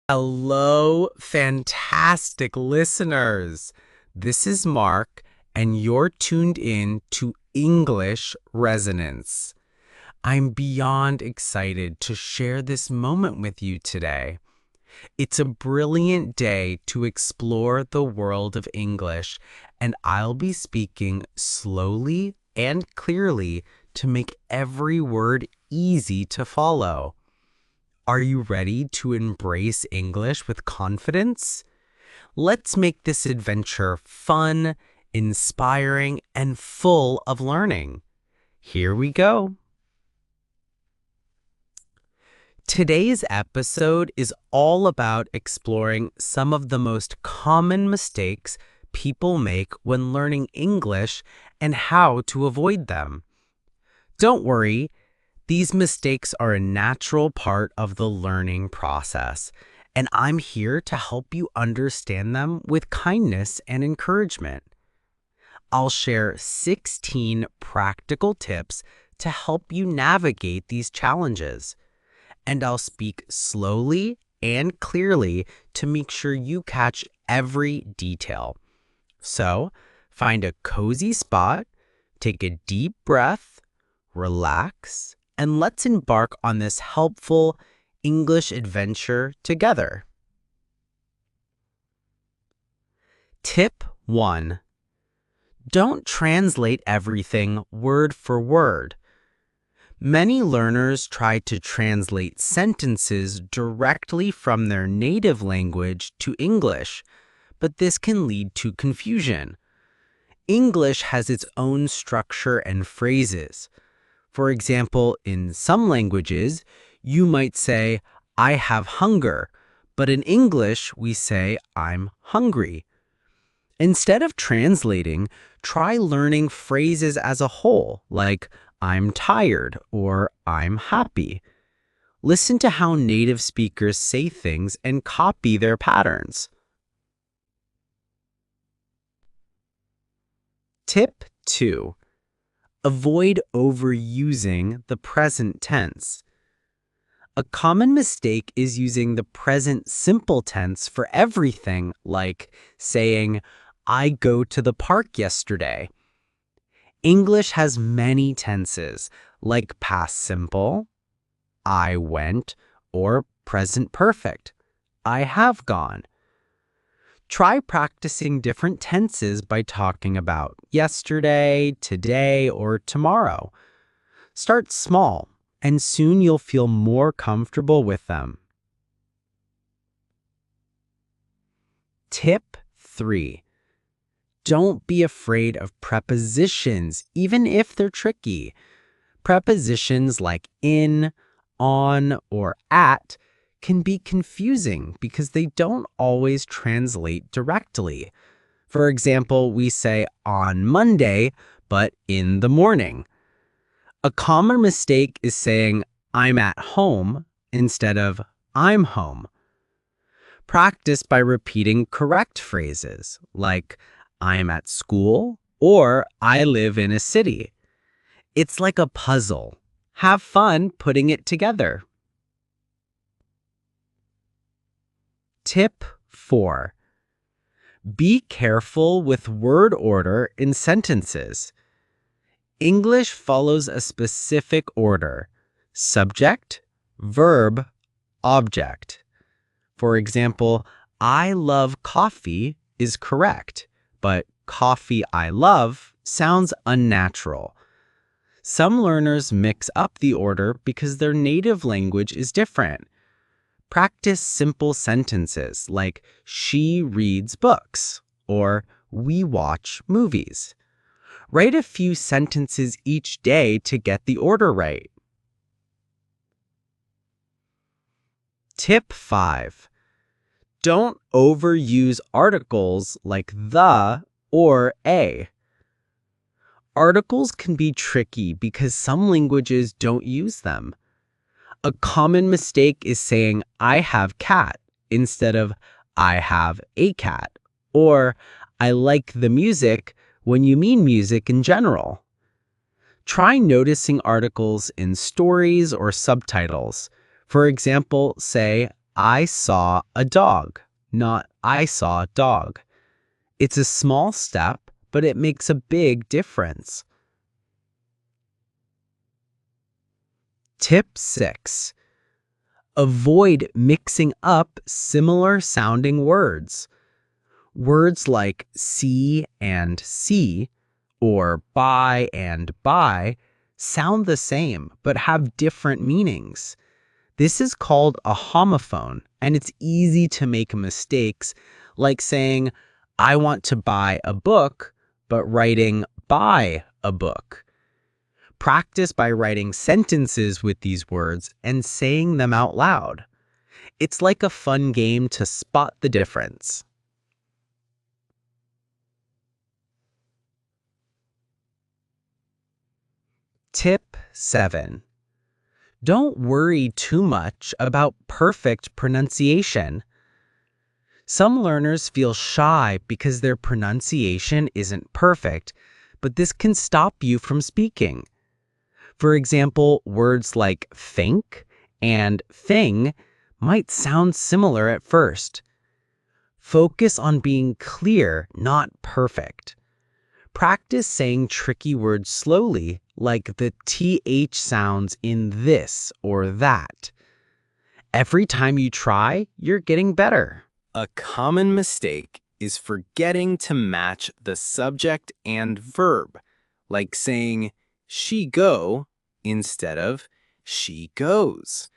Hello, fantastic listeners. This is Mark, and you're tuned in to English Resonance. I'm beyond excited to share this moment with you today. It's a brilliant day to explore the world of English, and I'll be speaking slowly and clearly to make every word easy to follow. Are you ready to embrace English with confidence? Let's make this adventure fun, inspiring, and full of learning. Here we go. Today's episode is all about exploring some of the most common mistakes people make when learning English and how to avoid them. Don't worry. These mistakes are a natural part of the learning process, and I'm here to help you understand them with kindness and encouragement. I'll share 16 practical tips to help you navigate these challenges, and I'll speak slowly and clearly to make sure you catch every detail. So, find a cozy spot, take a deep breath, relax, and let's embark on this helpful English adventure together. Tip 1. Don't translate everything word for word. Many learners try to translate sentences directly from their native language to English, but this can lead to confusion. English has its own structure and phrases. For example, in some languages, you might say, I have hunger, but in English, we say, I'm hungry. Instead of translating, try learning phrases as a whole, like I'm tired or I'm happy. Listen to how native speakers say things and copy their patterns. Tip 2. Avoid overusing the present tense. A common mistake is using the present simple tense for everything, like saying, I go to the park yesterday. English has many tenses, like past simple, I went, or present perfect, I have gone. Try practicing different tenses by talking about yesterday, today, or tomorrow. Start small, and soon you'll feel more comfortable with them. Tip 3. Don't be afraid of prepositions, even if they're tricky. Prepositions like in, on, or at can be confusing because they don't always translate directly. For example, we say on Monday, but in the morning. A common mistake is saying I'm at home instead of I'm home. Practice by repeating correct phrases like I'm at school or I live in a city. It's like a puzzle. Have fun putting it together. Tip 4. Be careful with word order in sentences. English follows a specific order: subject, verb, object. For example, I love coffee is correct, but coffee I love sounds unnatural. Some learners mix up the order because their native language is different. Practice simple sentences like she reads books or we watch movies. Write a few sentences each day to get the order right. Tip 5. Don't overuse articles like the or a. Articles can be tricky because some languages don't use them. A common mistake is saying I have cat instead of I have a cat, or I like the music when you mean music in general. Try noticing articles in stories or subtitles. For example, say, I saw a dog, not I saw a dog. It's a small step, but it makes a big difference. Tip 6. Avoid mixing up similar sounding words. Words like see and see, or buy and buy, sound the same but have different meanings. This is called a homophone, and it's easy to make mistakes, like saying, I want to buy a book, but writing buy a book. Practice by writing sentences with these words and saying them out loud. It's like a fun game to spot the difference. Tip 7. Don't worry too much about perfect pronunciation. Some learners feel shy because their pronunciation isn't perfect, but this can stop you from speaking. For example, words like think and thing might sound similar at first. Focus on being clear, not perfect. Practice saying tricky words slowly, like the TH sounds in this or that. Every time you try, you're getting better. A common mistake is forgetting to match the subject and verb, like saying she go instead of she goes.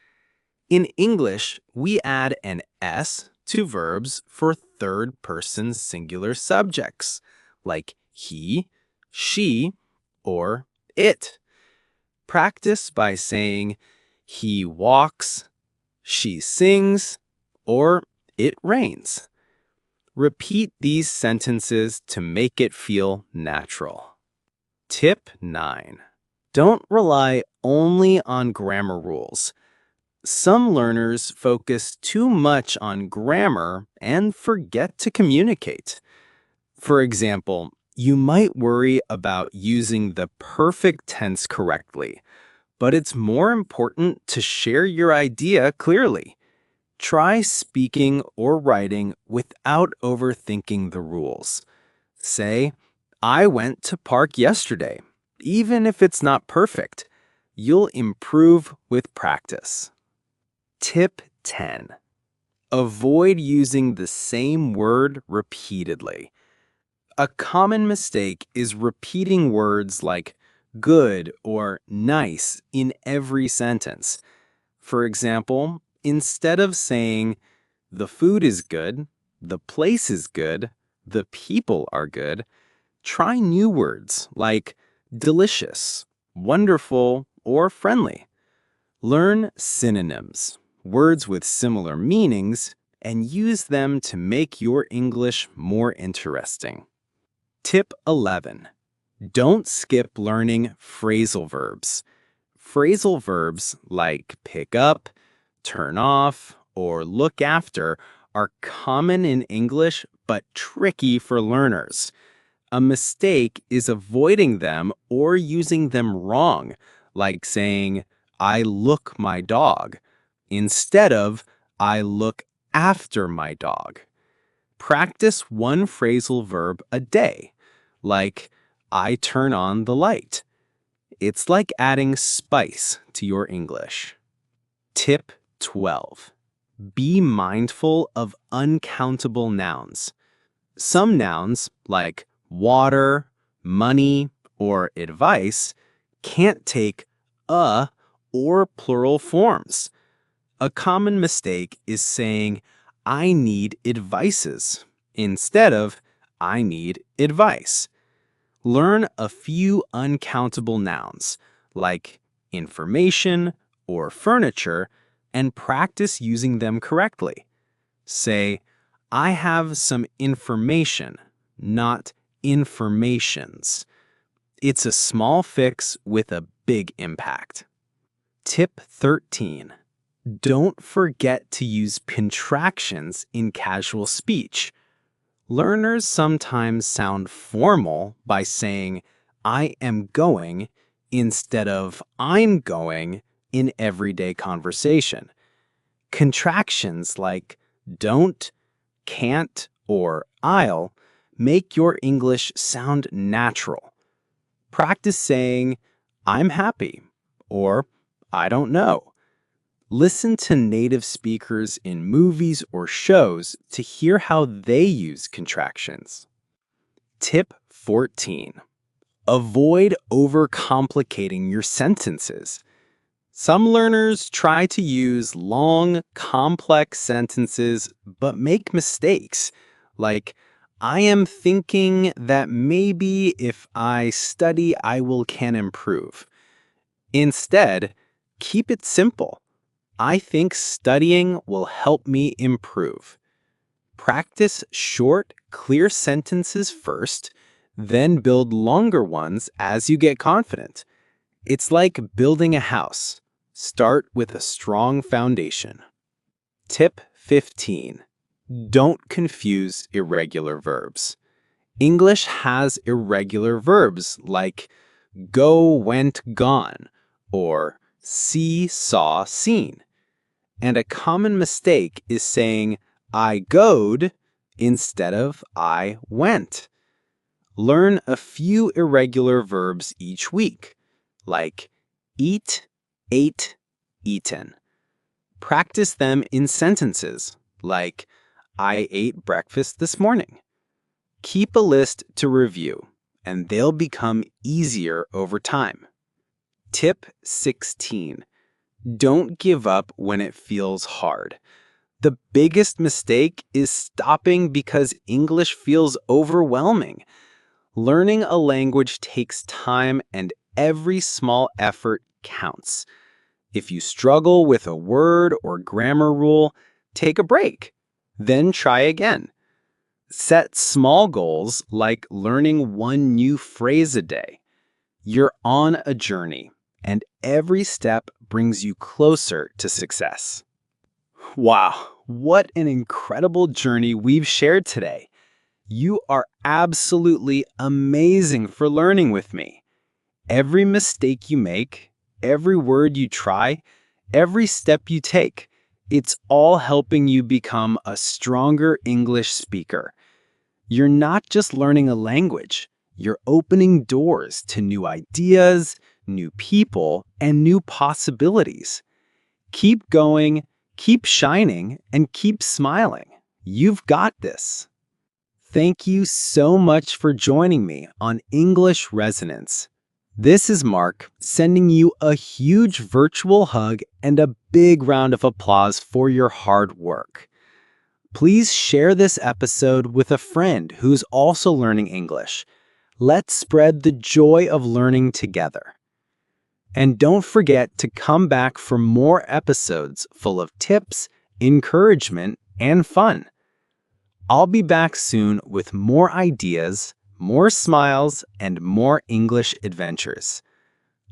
In English, we add an S to verbs for third-person singular subjects, like he, she, or it. Practice by saying he walks, she sings, or it rains. Repeat these sentences to make it feel natural. Tip 9. Don't rely only on grammar rules. Some learners focus too much on grammar and forget to communicate. For example, you might worry about using the perfect tense correctly, but it's more important to share your idea clearly. Try speaking or writing without overthinking the rules. Say, I went to park yesterday. Even if it's not perfect, you'll improve with practice. Tip 10. Avoid using the same word repeatedly. A common mistake is repeating words like good or nice in every sentence. For example, instead of saying, the food is good, the place is good, the people are good, try new words like delicious, wonderful, or friendly. Learn synonyms, words with similar meanings, and use them to make your English more interesting. Tip 11. Don't skip learning phrasal verbs. Phrasal verbs like pick up, turn off, or look after are common in English but tricky for learners. A mistake is avoiding them or using them wrong, like saying, I look my dog, instead of I look after my dog. Practice one phrasal verb a day, like I turn on the light. It's like adding spice to your English. Tip 12. Be mindful of uncountable nouns. Some nouns, like water, money, or advice, can't take a or plural forms. A common mistake is saying, I need advices, instead of I need advice. Learn a few uncountable nouns, like information or furniture, and practice using them correctly. Say, I have some information, not informations. It's a small fix with a big impact. Tip 13. Don't forget to use contractions in casual speech. Learners sometimes sound formal by saying, I am going, instead of I'm going in everyday conversation. Contractions like don't, can't, or I'll make your English sound natural. Practice saying, I'm happy, or I don't know. Listen to native speakers in movies or shows to hear how they use contractions. Tip 14. Avoid overcomplicating your sentences. Some learners try to use long, complex sentences but make mistakes, like, I am thinking that maybe if I study, can improve. Instead, keep it simple. I think studying will help me improve. Practice short, clear sentences first, then build longer ones as you get confident. It's like building a house. Start with a strong foundation. Tip 15. Don't confuse irregular verbs. English has irregular verbs like go, went, gone, or see, saw, seen. And a common mistake is saying I goed instead of I went. Learn a few irregular verbs each week, like eat, ate, eaten. Practice them in sentences, like I ate breakfast this morning. Keep a list to review, and they'll become easier over time. Tip 16. Don't give up when it feels hard. The biggest mistake is stopping because English feels overwhelming. Learning a language takes time, and every small effort counts. If you struggle with a word or grammar rule, take a break. Then try again. Set small goals like learning one new phrase a day. You're on a journey, and every step brings you closer to success. Wow, what an incredible journey we've shared today. You are absolutely amazing for learning with me. Every mistake you make, every word you try, every step you take, it's all helping you become a stronger English speaker. You're not just learning a language, you're opening doors to new ideas, new people, and new possibilities. Keep going, keep shining, and keep smiling. You've got this. Thank you so much for joining me on English Resonance. This is Mark, sending you a huge virtual hug and a big round of applause for your hard work. Please share this episode with a friend who's also learning English. Let's spread the joy of learning together. And don't forget to come back for more episodes full of tips, encouragement, and fun. I'll be back soon with more ideas, more smiles, and more English adventures.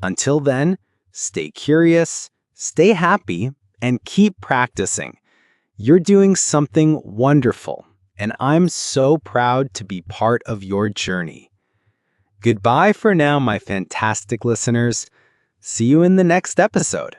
Until then, stay curious, stay happy, and keep practicing. You're doing something wonderful, and I'm so proud to be part of your journey. Goodbye for now, my fantastic listeners. See you in the next episode.